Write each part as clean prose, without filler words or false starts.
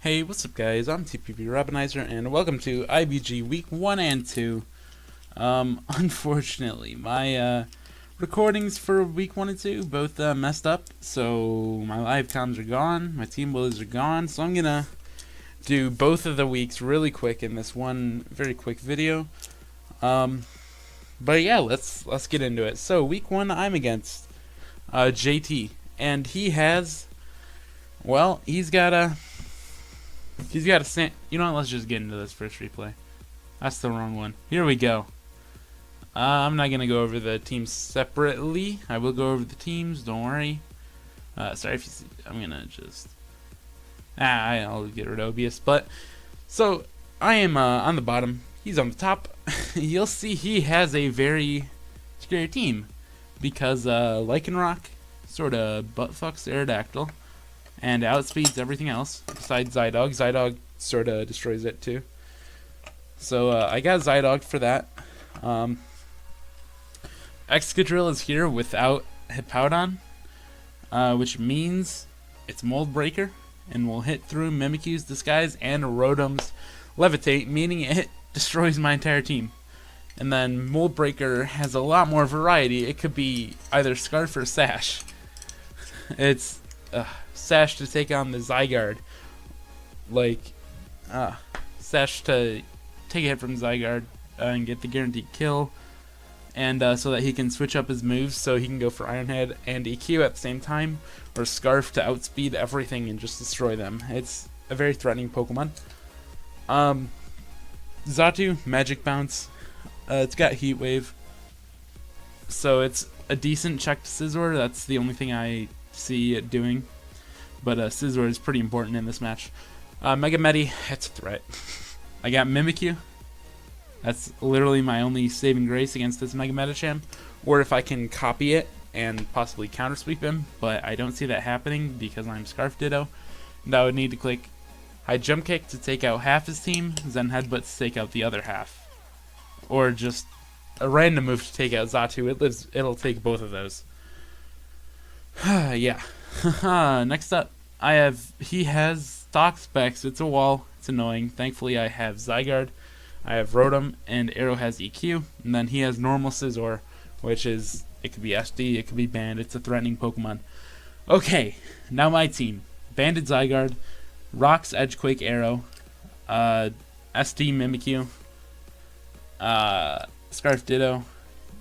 Hey, what's up guys? I'm TPP Robinizer and welcome to IBG Week 1 and 2. Unfortunately, my recordings for Week 1 and 2 both messed up, so my live comms are gone, my team builders are gone, so I'm gonna do both of the weeks really quick in this one very quick video. But yeah, let's get into it. So Week 1, I'm against JT, and he has, well, he's got a you know what, let's just get into this first replay. That's the wrong one. Here we go. I'm not gonna go over the teams separately. I will go over the teams, don't worry. Sorry if you see, I'm gonna just I'll get rid of OBS. But so I am on the bottom, he's on the top. You'll see he has a very scary team because Lycanroc sorta buttfucks Aerodactyl and outspeeds everything else besides Zydog. Zydog sorta destroys it too. So I got Zydog for that. Excadrill is here without Hippowdon, which means it's Mold Breaker and will hit through Mimikyu's Disguise and Rotom's Levitate, meaning it destroys my entire team. And then Mold Breaker has a lot more variety. It could be either Scarf or Sash. It's Sash to take on the Zygarde, Sash to take a hit from Zygarde and get the guaranteed kill, and so that he can switch up his moves so he can go for Iron Head and EQ at the same time, or Scarf to outspeed everything and just destroy them. It's a very threatening Pokemon. Xatu, Magic Bounce, it's got Heat Wave, so it's a decent check to Scizor. That's the only thing I see it doing. But Scizor is pretty important in this match. Mega Medi, that's a threat. I got Mimikyu. That's literally my only saving grace against this Mega Medicham. Or if I can copy it and possibly counter sweep him, but I don't see that happening because I'm Scarf Ditto. And I would need to click High Jump Kick to take out half his team, Zen Headbutt to take out the other half. Or just a random move to take out Xatu. It'll take both of those. Yeah. Next up, he has Toxapex. It's a wall. It's annoying. Thankfully, I have Zygarde, I have Rotom, and Arrow has EQ. And then he has normal Scizor, which is, it could be SD, it could be banned. It's a threatening Pokemon. Okay, now my team. Banded Zygarde, Rocks Edgequake Arrow, SD Mimikyu, Scarf Ditto,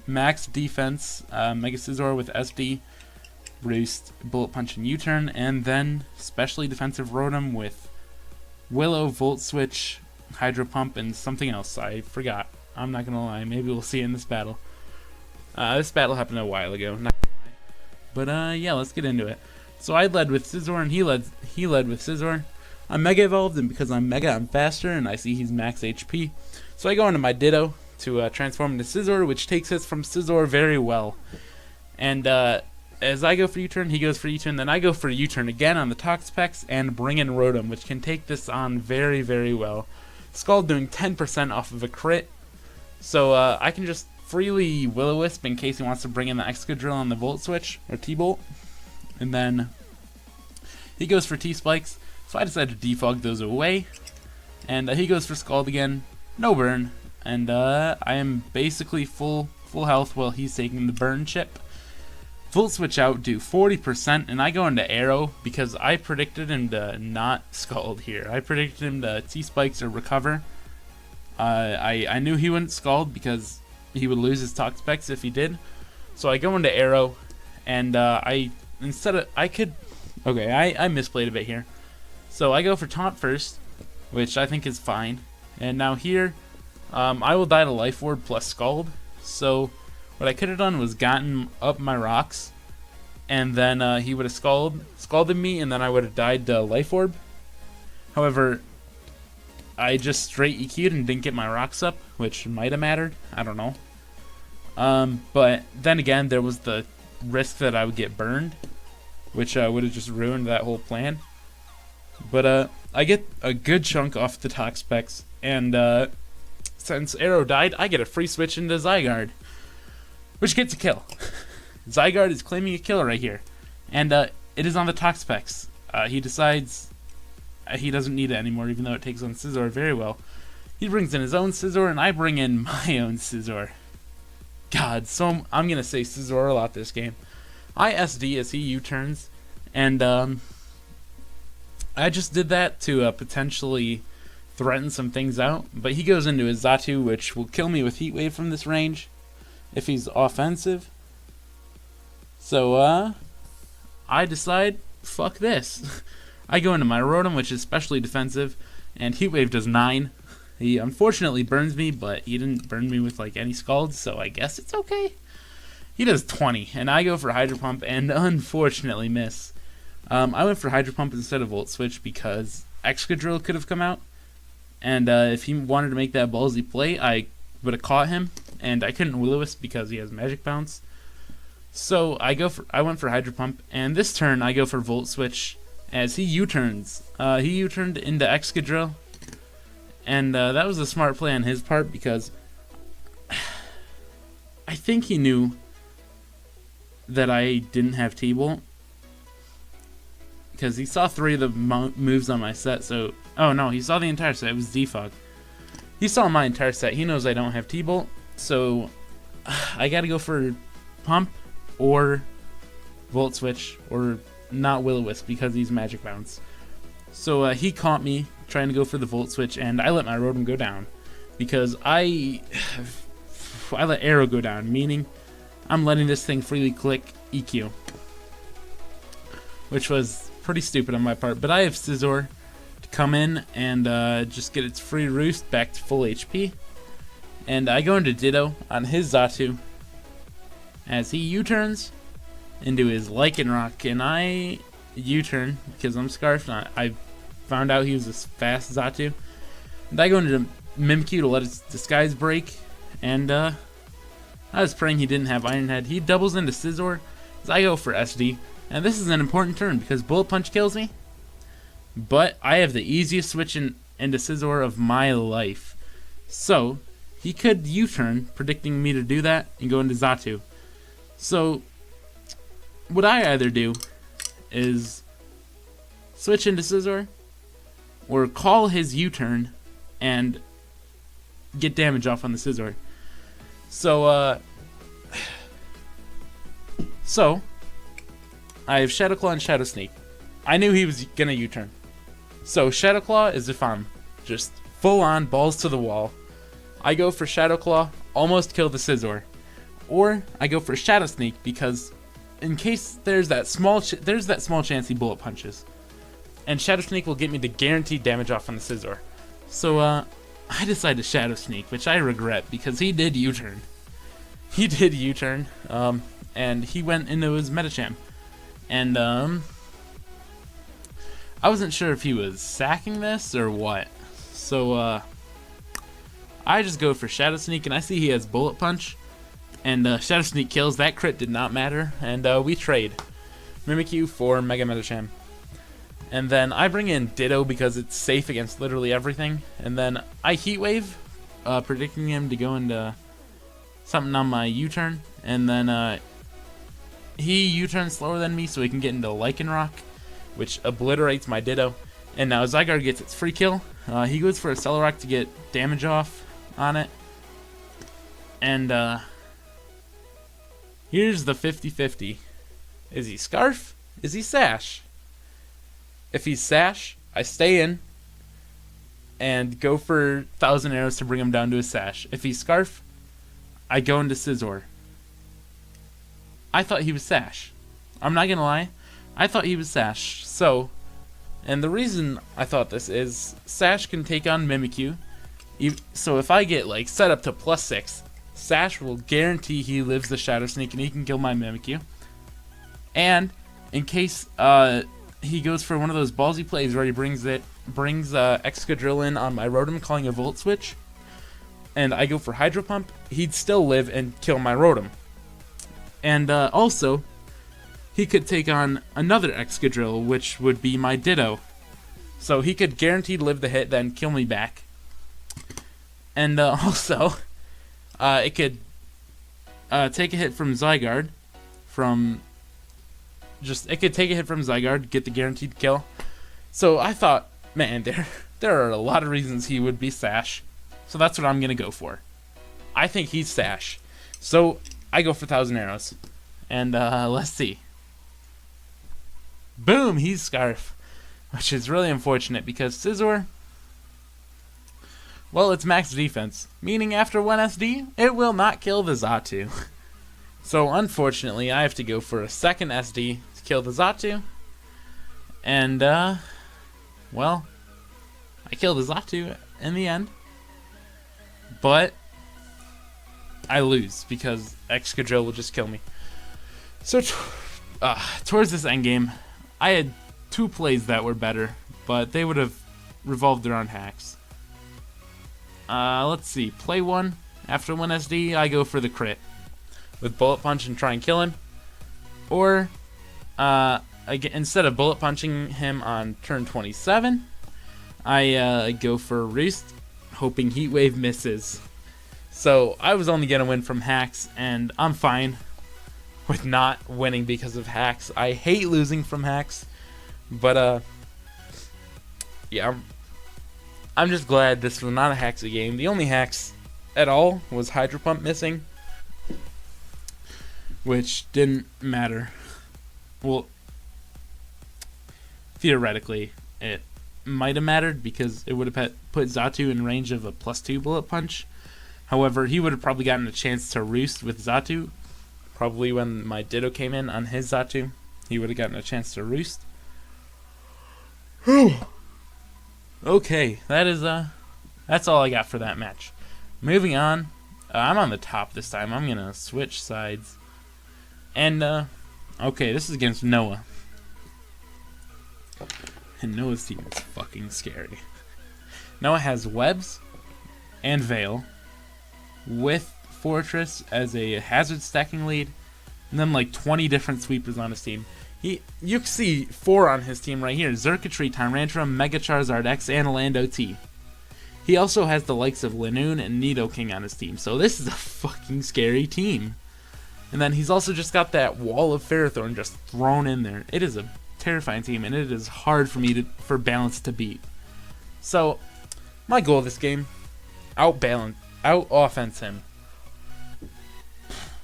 Max Defense, Mega Scizor with SD, Roost, Bullet Punch, and U-Turn, and then specially defensive Rotom with Willow, Volt Switch, Hydro Pump, and something else. I forgot. I'm not gonna lie. Maybe we'll see it in this battle. This battle happened a while ago. Not gonna lie. But yeah, let's get into it. So I led with Scizor, and he led with Scizor. I'm Mega Evolved, and because I'm Mega, I'm faster, and I see he's max HP. So I go into my Ditto to transform into Scizor, which takes hits from Scizor very well. And as I go for U-turn, he goes for U-turn, then I go for U-turn again on the Toxapex and bring in Rotom, which can take this on very, very well. Scald doing 10% off of a crit, so I can just freely Will-O-Wisp in case he wants to bring in the Excadrill on the Volt Switch, or T-Bolt. And then he goes for T-Spikes, so I decide to defog those away. And he goes for Scald again, no burn, and I am basically full health while he's taking the burn chip. Volt Switch out, do 40%, and I go into Arrow because I predicted him to not Scald here. I predicted him to T-Spikes or Recover. I knew he wouldn't Scald because he would lose his Toxapex if he did. So I go into Arrow, and I misplayed a bit here. So I go for Taunt first, which I think is fine. And now here, I will die to Life Orb plus Scald. So what I could have done was gotten up my Rocks, and then he would have scalded me, and then I would have died to Life Orb. However, I just straight EQ'd and didn't get my Rocks up, which might have mattered. I don't know. But then again, there was the risk that I would get burned, which would have just ruined that whole plan. But I get a good chunk off the Toxapex, and since Arrow died, I get a free switch into Zygarde, which gets a kill. Zygarde is claiming a kill right here, and it is on the Toxapex. He decides he doesn't need it anymore, even though it takes on Scizor very well. He brings in his own Scizor, and I bring in my own Scizor. God, so I'm going to say Scizor a lot this game. I SD as he U-turns, and I just did that to potentially threaten some things out, but he goes into his Xatu, which will kill me with Heat Wave from this range if he's offensive. So, I decide, fuck this. I go into my Rotom, which is specially defensive, and Heat Wave does 9. He unfortunately burns me, but he didn't burn me with like any Scalds, so I guess it's okay. He does 20, and I go for Hydro Pump, and unfortunately miss. I went for Hydro Pump instead of Volt Switch because Excadrill could have come out, and if he wanted to make that ballsy play, I would have caught him, and I couldn't Will-O-Wisp because he has Magic Bounce. So I went for Hydro Pump, and this turn I go for Volt Switch as he U-turns. He U-turned into Excadrill, and that was a smart play on his part because I think he knew that I didn't have T-Bolt because he saw 3 of the moves on my set. So, oh no, he saw the entire set. It was Defog. He saw my entire set. He knows I don't have T-Bolt, so I got to go for Pump or Volt Switch or not Will-O-Wisp because he's Magic Bounce. So he caught me trying to go for the Volt Switch, and I let my Rotom go down because I let Arrow go down, meaning I'm letting this thing freely click EQ, which was pretty stupid on my part. But I have Scizor to come in and just get its free roost back to full HP, and I go into Ditto on his Xatu as he U-turns into his Lycanroc, and I U-turn because I'm Scarfed. I found out he was a fast Xatu, and I go into Mimikyu to let its disguise break, and I was praying he didn't have Iron Head. He doubles into Scizor, so I go for SD, and this is an important turn because Bullet Punch kills me, but I have the easiest switch into Scizor of my life, so he could U-turn, predicting me to do that, and go into Xatu. So what I either do is switch into Scizor or call his U-turn and get damage off on the Scizor. So I have Shadow Claw and Shadow Sneak. I knew he was gonna U-turn. So Shadow Claw is if I'm just full on balls to the wall. I go for Shadow Claw, almost kill the Scizor. Or I go for Shadow Sneak because in case there's that small chance he Bullet Punches, and Shadow Sneak will get me the guaranteed damage off on the Scizor. So I decided to Shadow Sneak, which I regret because he did U-turn. He did U-turn, and he went into his Medicham, and I wasn't sure if he was sacking this or what. So I just go for Shadow Sneak, and I see he has Bullet Punch. And Shadow Sneak kills. That crit did not matter, and we trade Mimikyu for Mega Medicham. And then I bring in Ditto because it's safe against literally everything. And then I Heat Wave, predicting him to go into something on my U-turn. And then he U-turns slower than me, so he can get into Lycanroc, which obliterates my Ditto. And now Zygarde gets its free kill. He goes for a Cellurock to get damage off on it. And here's the 50-50. Is he Scarf? Is he Sash? If he's Sash, I stay in and go for 1,000 arrows to bring him down to his Sash. If he's Scarf, I go into Scizor. I thought he was Sash. I'm not gonna lie. I thought he was Sash. So, and the reason I thought this is Sash can take on Mimikyu. So if I get like set up to +6, Sash will guarantee he lives the Shadow Sneak and he can kill my Mimikyu. And in case he goes for one of those ballsy plays where he brings Excadrill in on my Rotom, calling a Volt Switch, and I go for Hydro Pump, he'd still live and kill my Rotom. And also, he could take on another Excadrill, which would be my Ditto. So he could guaranteed live the hit, then kill me back. And also, it could take a hit from Zygarde, it could take a hit from Zygarde, get the guaranteed kill. So I thought man, there are a lot of reasons he would be Sash. So that's what I'm going to go for. I think he's Sash. So I go for 1,000 Arrows. And let's see. Boom, he's Scarf. Which is really unfortunate because Scizor, well, it's max defense. Meaning after 1 SD, it will not kill the Xatu. So unfortunately, I have to go for a second SD to kill the Xatu. And, well, I killed the Xatu in the end. But I lose because Excadrill will just kill me. So towards this endgame, I had 2 plays that were better, but they would have revolved around hacks. Let's see. Play 1. After 1 SD, I go for the crit with Bullet Punch and try and kill him. Or, instead of Bullet Punching him on turn 27, I go for Roost, hoping Heat Wave misses. So I was only going to win from hacks, and I'm fine with not winning because of hacks. I hate losing from hacks, but yeah, I'm just glad this was not a hacksy game. The only hacks at all was Hydro Pump missing, which didn't matter. Well, theoretically, it might have mattered because it would have put Xatu in range of a +2 Bullet Punch. However, he would have probably gotten a chance to Roost with Xatu. Probably when my Ditto came in on his Xatu, he would have gotten a chance to Roost. Okay, that's all I got for that match. Moving on, I'm on the top this time. I'm gonna switch sides, and okay, this is against Noah, and Noah's team is fucking scary. Noah has Webs and Veil, with Fortress as a hazard stacking lead, and then like 20 different sweepers on his team. You can see 4 on his team right here: Xurkitree, Tyrantrum, Mega Charizard X, and Orlando T. He also has the likes of Linoone and Nidoking on his team, so this is a fucking scary team. And then he's also just got that wall of Ferrothorn just thrown in there. It is a terrifying team, and it is hard for me for balance to beat. So my goal this game, out offense him.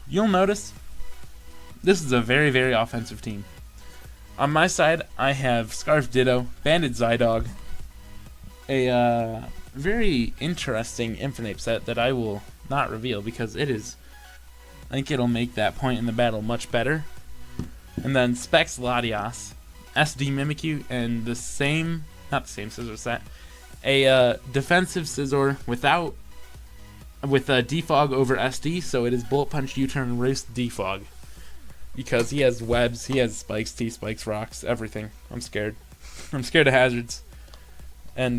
You'll notice this is a very, very offensive team. On my side, I have Scarf Ditto, Banded Zydog, a very interesting Infernape set that I will not reveal because I think it'll make that point in the battle much better. And then Specs Latias, SD Mimikyu, and not the same Scizor set, a defensive Scizor with a Defog over SD, so it is Bullet Punch, U-Turn, Roost, Defog. Because he has Webs, he has Spikes, T-Spikes, Rocks, everything. I'm scared. I'm scared of hazards. And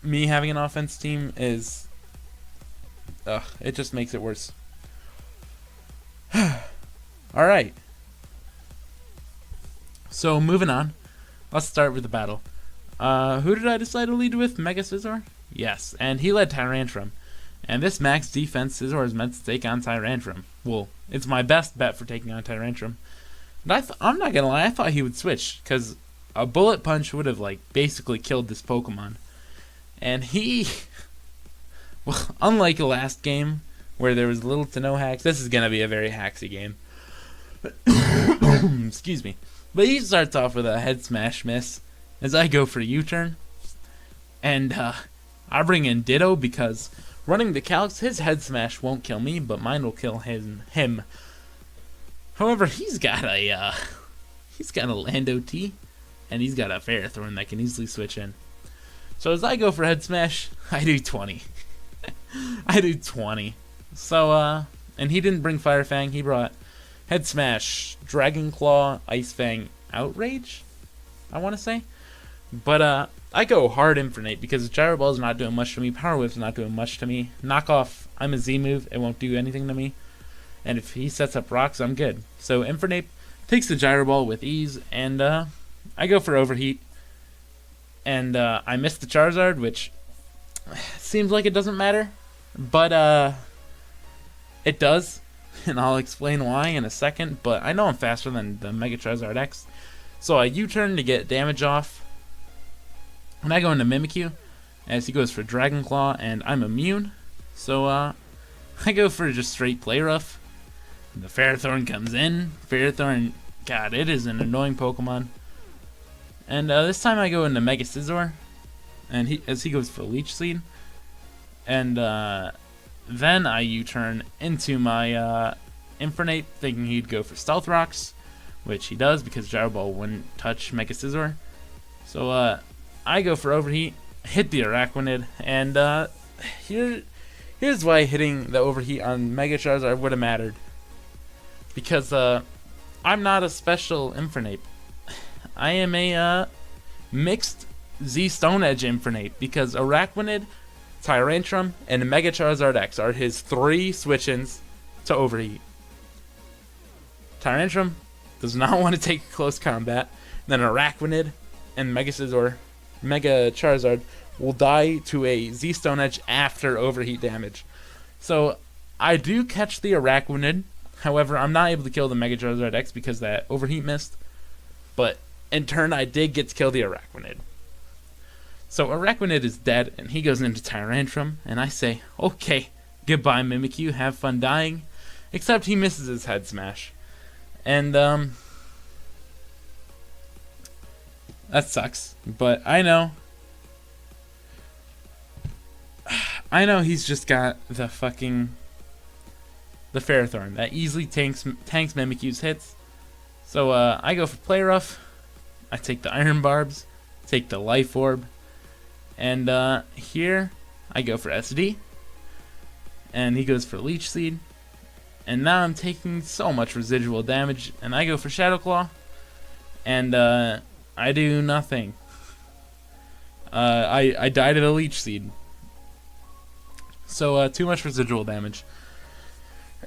me having an offense team is... it just makes it worse. Alright. So, moving on. Let's start with the battle. Who did I decide to lead with? Mega Scizor? Yes, and he led Tyrantrum. And this max defense Scizor is meant to take on Tyrantrum. Well, it's my best bet for taking on Tyrantrum. But I'm not gonna lie, I thought he would switch, because a Bullet Punch would have basically killed this Pokemon. And he, well, unlike the last game where there was little to no hacks, this is gonna be a very hacksy game. Excuse me. But he starts off with a Head Smash miss as I go for U-turn, and I bring in Ditto because running the calcs, his Head Smash won't kill me, but mine will kill him. However, he's got a Lando T, and he's got a Ferrothorn that can easily switch in. So as I go for Head Smash, I do 20. I do 20. So, and he didn't bring Fire Fang, he brought Head Smash, Dragon Claw, Ice Fang, Outrage, I want to say. But, I go hard Infernape because Gyro Ball's not doing much to me, Power Whip's not doing much to me, Knock Off, I'm a Z move, it won't do anything to me. And if he sets up rocks, I'm good. So Infernape takes the Gyro Ball with ease, and I go for Overheat. And I miss the Charizard, which seems like it doesn't matter, but it does, and I'll explain why in a second. But I know I'm faster than the Mega Charizard X, so I U-turn to get damage off, And I go into Mimikyu as he goes for Dragon Claw, and I'm immune. So I go for just straight Play Rough. The Ferrothorn comes in. Ferrothorn, God, it is an annoying Pokemon. And this time I go into Mega Scizor, and as he goes for Leech Seed. And then I U-turn into my Infernape, thinking he'd go for Stealth Rocks, which he does because Gyro Ball wouldn't touch Mega Scizor. So I go for Overheat, hit the Araquanid, and here's why hitting the Overheat on Mega Charizard would have mattered. Because I'm not a special Infernape. I am a mixed Z Stone Edge Infernape, because Araquanid, Tyrantrum, and Mega Charizard X are his 3 switch-ins to Overheat. Tyrantrum does not want to take close combat. Then Araquanid and Mega Charizard will die to a Z Stone Edge after Overheat damage. So I do catch the Araquanid. However, I'm not able to kill the Mega Charizard X because that Overheat missed. But in turn, I did get to kill the Araquanid. So Araquanid is dead, and he goes into Tyrantrum, and I say, okay, goodbye Mimikyu, have fun dying. Except he misses his Head Smash. And, that sucks. But I know he's just got the Ferrothorn that easily tanks Mimikyu's hits. So I go for Play Rough. I take the Iron Barbs, take the Life Orb, and here I go for SD, and he goes for Leech Seed, and now I'm taking so much residual damage, and I go for Shadow Claw, and I do nothing. I die to the Leech Seed. So too much residual damage.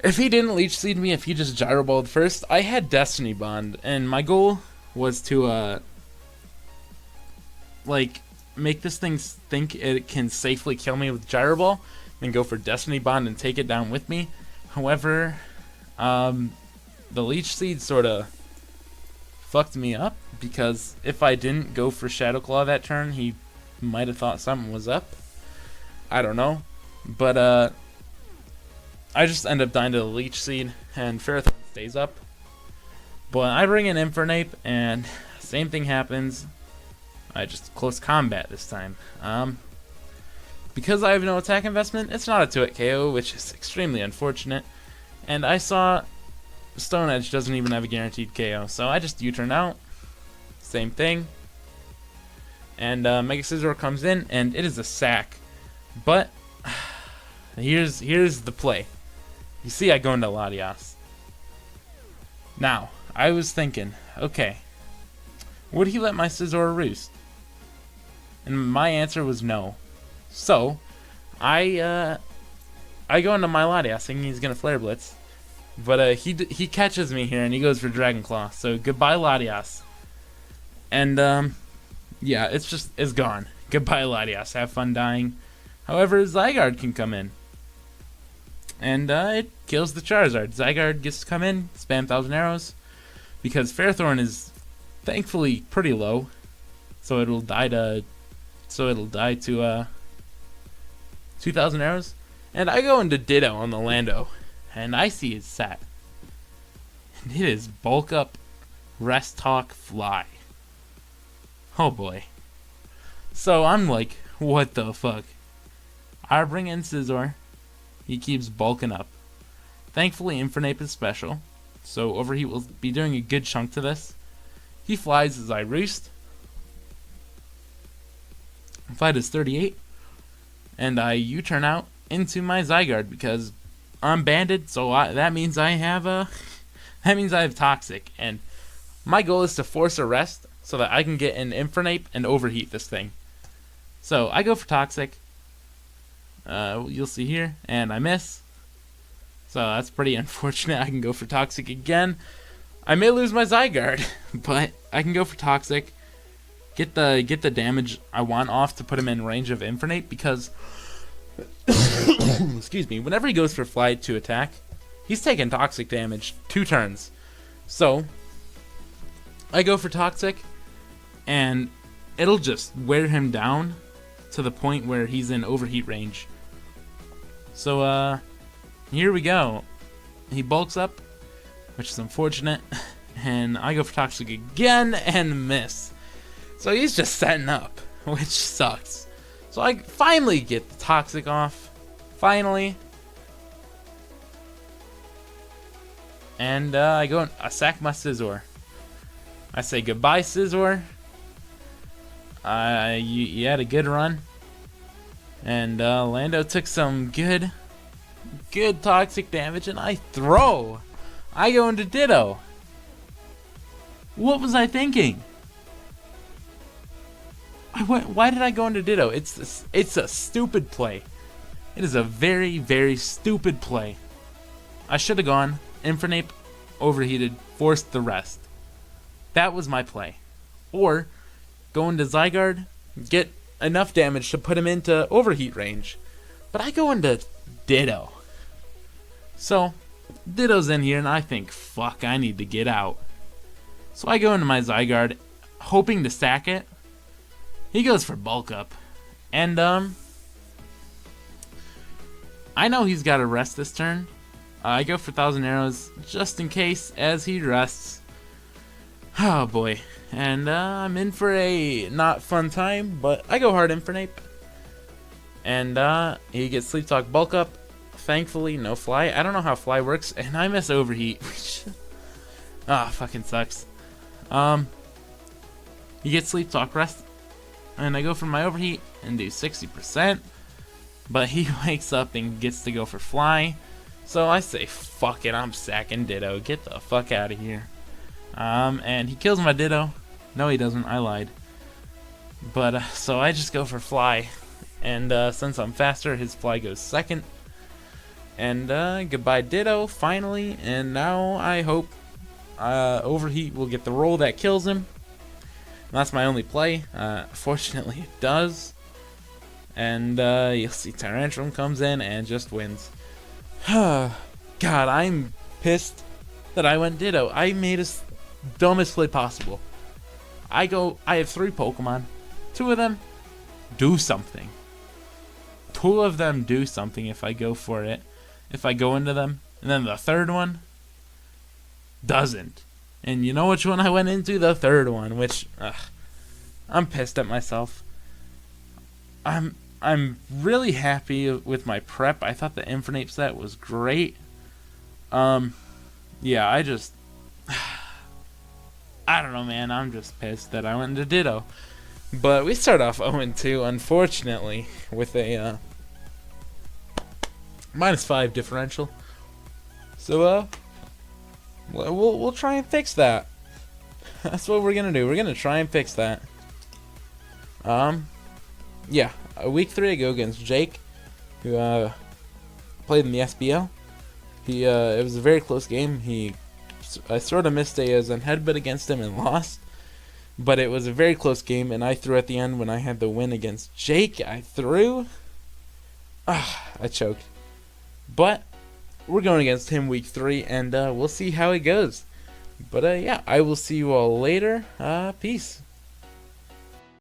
If he didn't Leech Seed me, if he just Gyro Balled first, I had Destiny Bond, and my goal was to make this thing think it can safely kill me with Gyro Ball, and go for Destiny Bond and take it down with me. However, the Leech Seed sort of fucked me up, because if I didn't go for Shadow Claw that turn, he might have thought something was up. I don't know. But I just end up dying to the Leech Seed, and Ferrothorn stays up. But I bring in Infernape, and same thing happens. I just close combat this time. Because I have no attack investment, it's not a 2-hit KO, which is extremely unfortunate. And I saw Stone Edge doesn't even have a guaranteed KO, so I just U-turn out. Same thing. And Mega Scizor comes in, and it is a sack. But here's the play. You see, I go into Latias. Now, I was thinking, okay, would he let my Scizor roost? And my answer was no. So, I go into my Latias thinking he's gonna Flare Blitz, but he catches me here and he goes for Dragon Claw. So goodbye Latias. And yeah, it's gone. Goodbye Latias. Have fun dying. However, Zygarde can come in, and it kills the Charizard. Zygarde gets to come in, spam 1,000 arrows, because Ferrothorn is thankfully pretty low, so it'll die to 2,000 arrows. And I go into Ditto on the Lando, and I see his set, and it is Bulk Up, Rest Talk, Fly. Oh boy. So I'm like, what the fuck? I bring in Scizor. He keeps bulking up. Thankfully, Infernape is special, so Overheat will be doing a good chunk to this. He flies as I roost. Fly does 38, and I U-turn out into my Zygarde because I'm banded. So that means I have Toxic, and my goal is to force a rest so that I can get an Infernape and Overheat this thing. So I go for Toxic. You'll see here, and I miss. So that's pretty unfortunate. I can go for Toxic again. I may lose my Zygarde, but I can go for Toxic. Get the damage I want off to put him in range of Infernape, because excuse me, whenever he goes for Fly to attack, he's taking Toxic damage 2 turns. So I go for Toxic, and it'll just wear him down to the point where he's in overheat range. So, here we go. He bulks up, which is unfortunate, and I go for Toxic again and miss. So he's just setting up, which sucks. So I finally get the Toxic off. Finally. And I sack my Scizor. I say goodbye, Scizor. You had a good run. And Lando took some good toxic damage, and I throw. I go into Ditto. What was I thinking? Why did I go into Ditto? It's a stupid play. It is a very, very stupid play. I should have gone Infernape, overheated, forced the rest. That was my play. Or go into Zygarde, get enough damage to put him into overheat range. But I go into Ditto. So, Ditto's in here, and I think, fuck, I need to get out. So I go into my Zygarde, hoping to sack it. He goes for bulk up. And, I know he's got to rest this turn. I go for 1,000 Arrows, just in case, as he rests. Oh boy. And I'm in for a not fun time, but I go hard Infernape. And he gets Sleep Talk bulk up. Thankfully, no Fly. I don't know how Fly works, and I miss Overheat. Fucking sucks. He gets Sleep Talk rest, and I go for my Overheat and do 60%. But he wakes up and gets to go for Fly. So I say, fuck it, I'm sacking Ditto. Get the fuck out of here. And he kills my Ditto. No, he doesn't. I lied. But, so I just go for Fly. And, since I'm faster, his Fly goes second. And, goodbye Ditto, finally. And now I hope, Overheat will get the roll that kills him. And that's my only play. Fortunately, it does. And, you'll see Tyrantrum comes in and just wins. God, I'm pissed that I went Ditto. I made a dumbest play possible. I have 3 Pokemon. 2 of them do something. 2 of them do something if I go for it. If I go into them. And then the 3rd one doesn't. And you know which one I went into? The 3rd one, which I'm pissed at myself. I'm really happy with my prep. I thought the Infernape set was great. Yeah, I don't know, man. I'm just pissed that I went into Ditto. But we start off 0-2, unfortunately, with a -5 differential. So, we'll try and fix that. That's what we're gonna do. We're gonna try and fix that. Yeah. Week 3, I go against Jake, who played in the SBL. It was a very close game. I sort of missed a headbutt against him and lost, but it was a very close game. And I threw at the end when I had the win against Jake. I threw. I choked. But we're going against him week 3, and we'll see how it goes. But yeah, I will see you all later. Peace.